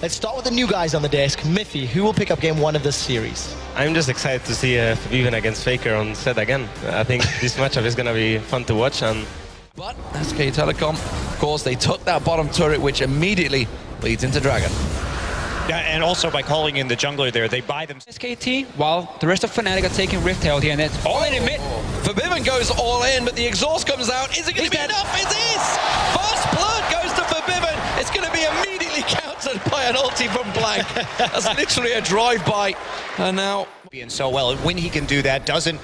Let's start with the new guys on the desk. Miffy, who will pick up game 1 of this series? I'm just excited to see Viven against Faker on set again. I think this matchup is going to be fun to watch. But SK Telecom, of course, they took that bottom turret, which immediately leads into Dragon. Yeah, and also by calling in the jungler there, they buy them. SKT, while the rest of Fnatic are taking Rift Herald here, and it's all in mid. Forbiven goes all in, but the exhaust comes out. Is it going to be enough? It is! First blood goes to Forbiven. It's going to be immediately countered by an ulti from Blank. That's literally a drive-by. And now... Being so well, and when he can do that, doesn't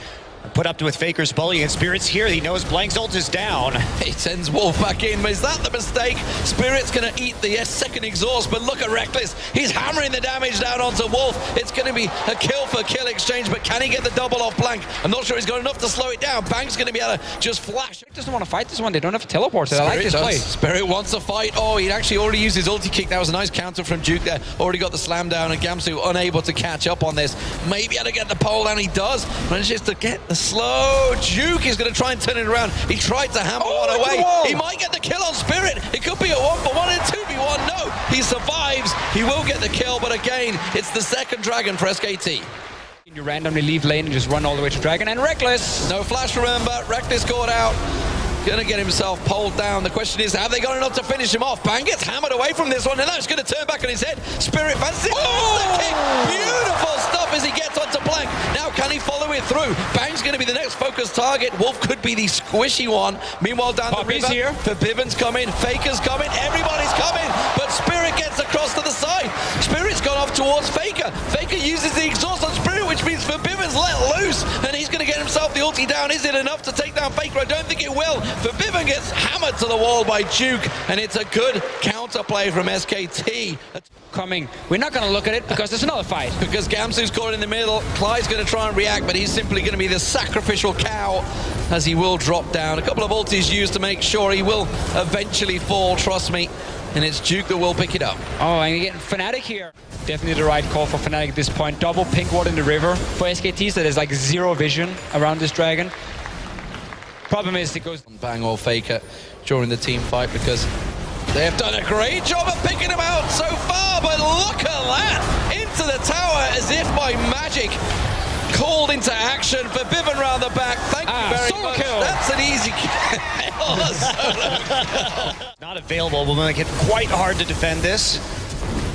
put up with Faker's bully, and Spirit's here. He knows Blank's ult is down. He sends Wolf back in, but is that the mistake? Spirit's going to eat the second exhaust, but look at Reckless. He's hammering the damage down onto Wolf. It's going to be a kill-for-kill exchange, but can he get the double off Blank? I'm not sure he's got enough to slow it down. Bank's going to be able to just flash. Spirit doesn't want to fight this one. They don't have a teleport, so I like this play. Spirit wants to fight. Oh, he actually already used his ulti kick. That was a nice counter from Duke there. Already got the slam down, and Gamsu unable to catch up on this. Maybe able to get the pole down. He does. Manages to get the slow. Duke is going to try and turn it around. He tried to hammer one away. He might get the kill on Spirit. It could be a 1-for-1 and 2v1. No, he survives. He will get the kill, but again, it's the second Dragon for SKT. You randomly leave lane and just run all the way to Dragon, and Reckless. No flash, remember. Reckless caught out. Gonna get himself pulled down. The question is, have they got enough to finish him off? Bang gets hammered away from this one, and that's gonna turn back on his head. Spirit fancies the kick. Beautiful stuff as he gets onto Blank. Now can he follow it through? Bang's gonna be the next focus target. Wolf could be the squishy one. Meanwhile, down the river, here. Forbiven's coming, Faker's coming, everybody's coming, but Spirit gets across to the side. Spirit's gone off towards Faker. Faker uses the exhaust on Spirit, which means Forbiven's let loose, and he's gonna get himself the ulti down. Is it enough to take down Faker? I don't think it will. Forbiven gets hammered to the wall by Duke, and it's a good counterplay from SKT. Coming. We're not going to look at it because there's another fight. Because Gamsu's caught in the middle. Clyde's going to try and react, but he's simply going to be the sacrificial cow as he will drop down. A couple of ultis used to make sure he will eventually fall, trust me. And it's Duke that will pick it up. Oh, and again, Fnatic here. Definitely the right call for Fnatic at this point. Double pink ward in the river. For SKT, so there's like zero vision around this Dragon. Problem is, it goes Bang or Faker during the team fight because they have done a great job of picking him out so far, but look at that! Into the tower as if by magic. Called into action. Forbiven round the back. Thank you very much. Kill. That's an easy kill. Not available. Will make it quite hard to defend this.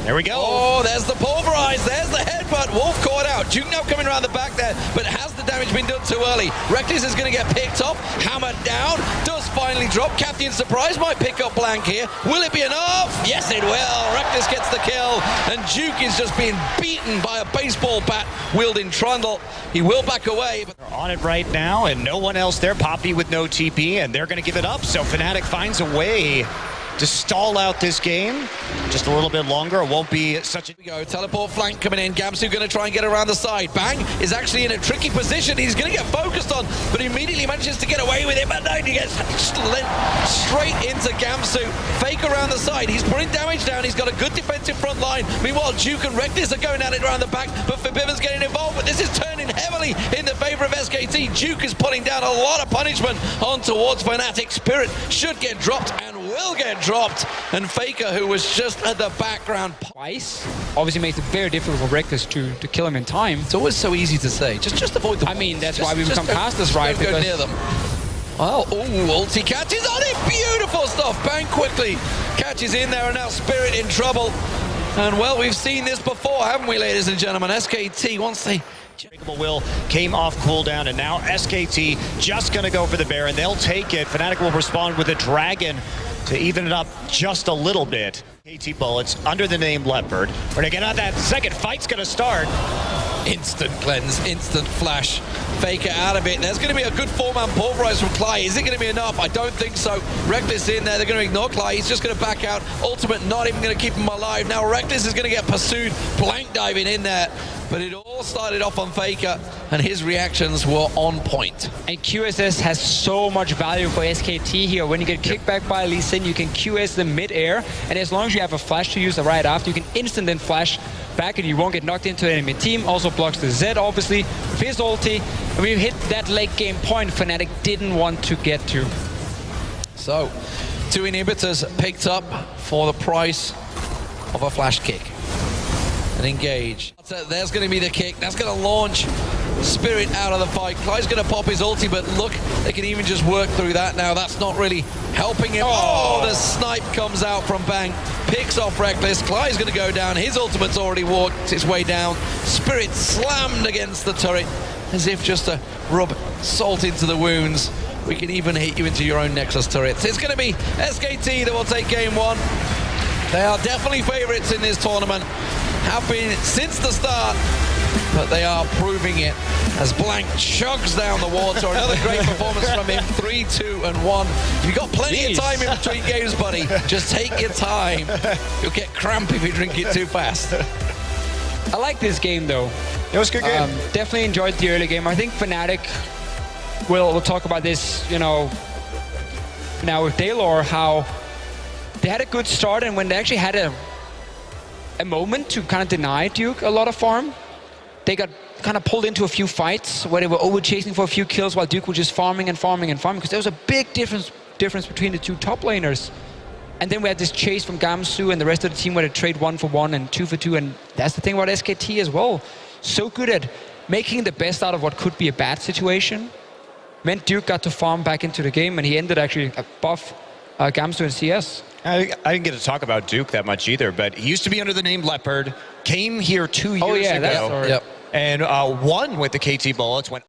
There we go. Oh, there's the pulverize. There's the headbutt. Wolf caught out. Duke now coming around the back there, but has the damage been done too early? Reckless is going to get picked off. Hammered down. Does finally drop. Captain Surprise might pick up Blank here. Will it be enough? Yes, it will. Reckless gets the kill, and Duke is just being beaten by a baseball bat wielding Trundle. He will back away. But they're on it right now, and no one else there. Poppy with no TP, and they're going to give it up. So Fnatic finds a way to stall out this game just a little bit longer. It won't be such a... Here we go, teleport flank coming in. Gamsu going to try and get around the side. Bang is actually in a tricky position. He's going to get focused on, but immediately manages to get away with it. But no, he gets straight into Gamsu. Fake around the side. He's putting damage down. He's got a good defensive front line. Meanwhile, Duke and Reckless are going at it around the back, but Forbiven's getting involved. But this is turning heavily in the favor of SKT. Duke is putting down a lot of punishment on towards Fnatic. Spirit should get dropped and will get dropped, and Faker, who was just at the background twice, obviously makes it very difficult for Reckless to kill him in time. It's always so easy to say. Just avoid the... I mean, that's why we become past this, right? Go near them. Well, ulti catches on it. Beautiful stuff. Bang quickly catches in there, and now Spirit in trouble. And well, we've seen this before, haven't we, ladies and gentlemen? SKT, once they... Unbreakable Will came off cooldown, and now SKT just going to go for the Baron. They'll take it. Fnatic will respond with a Dragon to even it up just a little bit. KT bullets under the name Leopard. We're going to get on that second fight's going to start. Instant cleanse, instant flash. Faker out of it. There's going to be a good 4-man pulverize from Cly. Is it going to be enough? I don't think so. Reckless in there. They're going to ignore Cly. He's just going to back out. Ultimate not even going to keep him alive. Now Reckless is going to get pursued. Blank diving in there. But it all started off on Faker, and his reactions were on point. And QSS has so much value for SKT here. When you get kicked back by Lee Sin, you can QS them mid-air, and as long as you have a flash to use right after, you can instant then flash back and you won't get knocked into the enemy team. Also blocks the Z, obviously, with his ulti. And we hit that late game point Fnatic didn't want to get to. So, 2 inhibitors picked up for the price of a flash kick. And engage. There's going to be the kick. That's going to launch Spirit out of the fight. Clyde's going to pop his ulti, but look, they can even just work through that now. That's not really helping him. Oh, the snipe comes out from Bang. Picks off Reckless. Clyde's going to go down. His ultimate's already walked its way down. Spirit slammed against the turret as if just to rub salt into the wounds. We can even hit you into your own Nexus turrets. It's going to be SKT that will take game one. They are definitely favorites in this tournament. Have been since the start, but they are proving it as Blank chugs down the water. Another great performance from him. 3, 2, and 1. You've got plenty of time in between games, buddy. Just take your time. You'll get cramp if you drink it too fast. I like this game, though. It was a good game. Definitely enjoyed the early game. I think Fnatic, we'll talk about this, you know, now with Daylor, how they had a good start, and when they actually had a moment to kind of deny Duke a lot of farm, they got kind of pulled into a few fights where they were over chasing for a few kills while Duke was just farming and farming and farming, because there was a big difference between the two top laners. And then we had this chase from Gamsu and the rest of the team where they trade 1 for 1 and 2 for 2, and that's the thing about SKT as well. So good at making the best out of what could be a bad situation. Meant Duke got to farm back into the game, and he ended actually above Gamsu and CS. I didn't get to talk about Duke that much either, but he used to be under the name Leopard, came here 2 years ago, that's and won with the KT Bullets, went